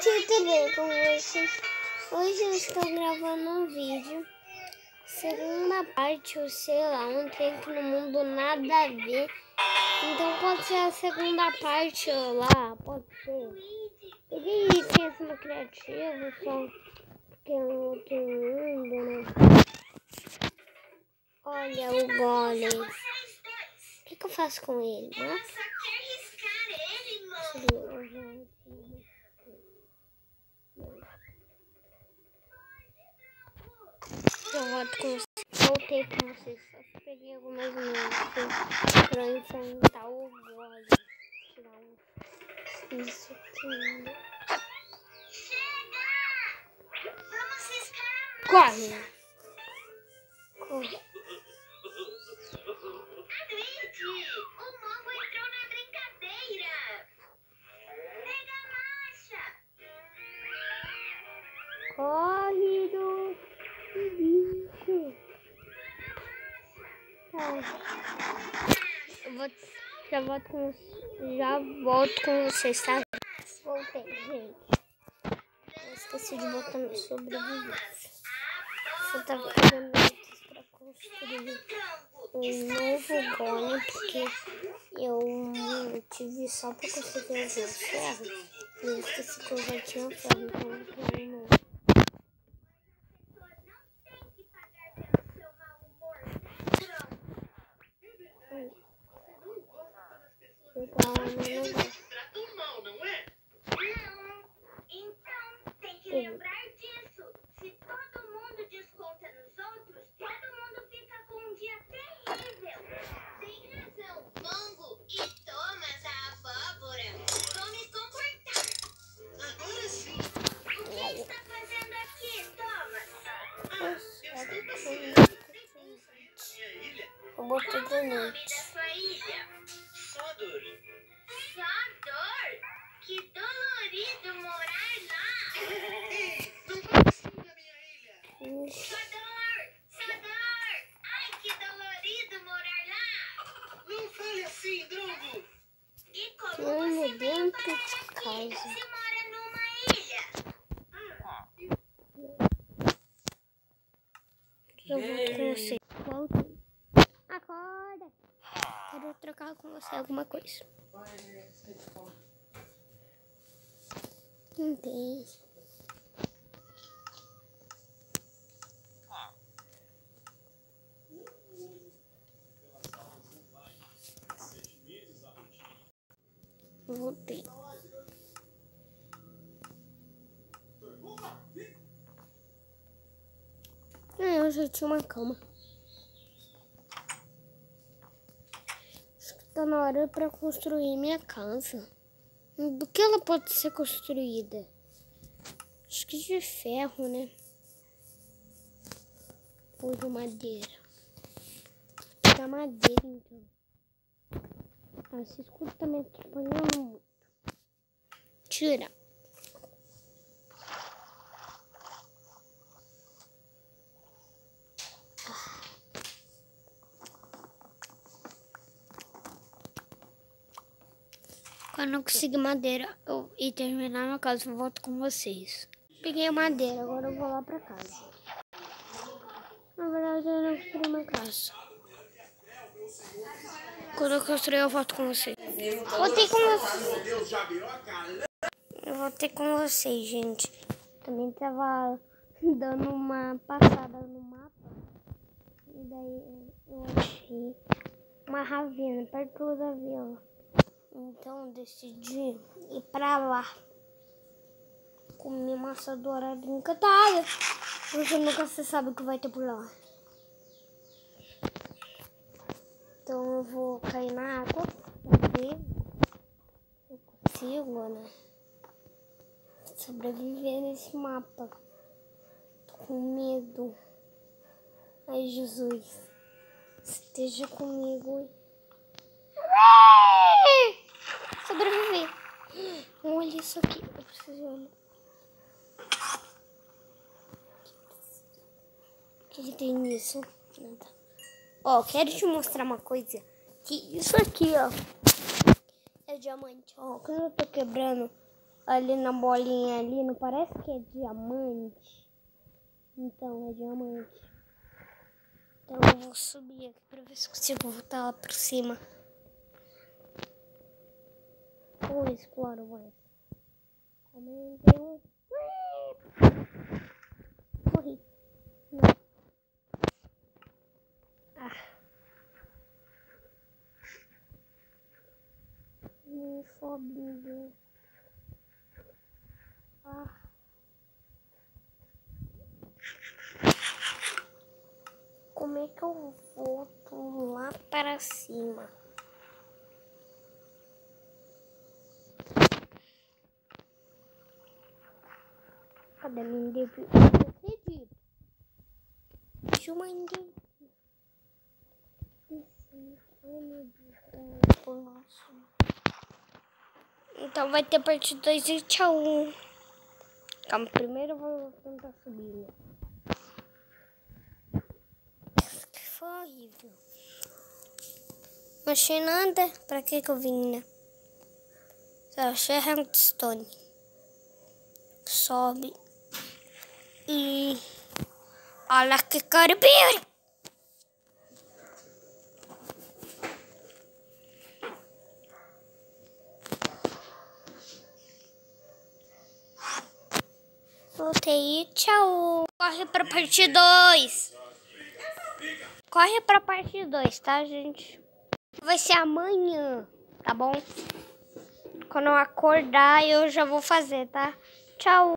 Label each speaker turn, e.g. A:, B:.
A: Gente, tudo bem com vocês? Hoje eu estou gravando um vídeo, segunda parte, ou sei lá, um trem que no mundo nada a ver. Então pode ser a segunda parte lá, pode ser. Peguei licença criativa, só porque é um outro mundo, né? Olha o golem. O que eu faço com ele? Voltei com vocês. Só peguei algumas músicas pra enfrentar o golem. Tirar isso aqui. Corre! Corre!
B: O Mongo entrou na brincadeira. Pega a marcha.
A: Corre do bicho. Já volto com vocês, tá? Voltei, gente. Eu esqueci de botar no sobrevivência. Eu tava fazendo notas pra construir um novo golem, porque eu tive só pra conseguir os meus ferros. E eu esqueci que eu já tinha ferro, então eu quero um novo. Então,
B: tem que lembrar disso. Se todo mundo desconta nos outros, todo mundo fica com um dia terrível. Tem razão, Mongo e Thomas, a abóbora. Vão me comportar. Agora sim. O que está fazendo aqui, Thomas?
A: Eu botei de
B: Qual o nome
A: noite.
B: da sua ilha? Sodor. Sodor? Que dolorido morar lá.
C: Ei, não fale assim da minha ilha.
B: Sodor! Sodor! Ai, que dolorido morar lá.
C: Não fale assim, Drongo.
B: E como
A: Tudo
B: você veio
A: dentro
B: parar
A: de
B: aqui?
A: casa.
B: Se mora numa ilha.
A: Eu volto com você. Volto. Acorda. Quero trocar com você alguma coisa. Não tem. Voltei. Eu já tinha uma cama. Acho que tá na hora pra construir minha casa. Do que ela pode ser construída? Acho que de ferro, né? Ou de madeira. Da madeira, então. Esse escudo também tá apanhando muito. Tira. Quando eu conseguir madeira e terminar minha casa, eu volto com vocês. Peguei a madeira, agora eu vou lá pra casa. Na verdade, eu não construí minha casa. Quando eu construir, eu volto com vocês. Voltei com vocês. Eu voltei com vocês, gente. Também tava dando uma passada no mapa. E daí eu achei uma ravina perto da vila. Então eu decidi ir pra lá. Comer massa dourada encantada. Porque nunca se sabe o que vai ter por lá. Então eu vou cair na água pra ver se eu consigo, né? Sobreviver nesse mapa. Tô com medo. Ai, Jesus. Esteja comigo. Sobreviver. Olha isso aqui. Eu preciso olhar. O que tem nisso? Nada. Ó, quero te mostrar uma coisa. Que isso aqui, ó. É diamante. Ó, quando eu tô quebrando ali na bolinha ali, não parece que é diamante? Então, é diamante. Então eu vou subir aqui pra ver se consigo voltar lá por cima. Ou exploro mais. Comentei um. Corri. Não. Não sobe. Como é que eu volto lá para cima? Cadê minha independência? Não acredito. Deixa uma independência. Ai, meu Deus. Então vai ter parte 2 e tchau. Calma, primeiro eu vou tentar subir, né? Foi horrível. Não achei nada. Pra que eu vim, né? Só achei Handstone. Sobe. E... olha que caribira! Voltei e tchau. Corre pra parte 2. Corre pra parte 2, tá, gente? Vai ser amanhã, tá bom? Quando eu acordar, eu já vou fazer, tá? Tchau.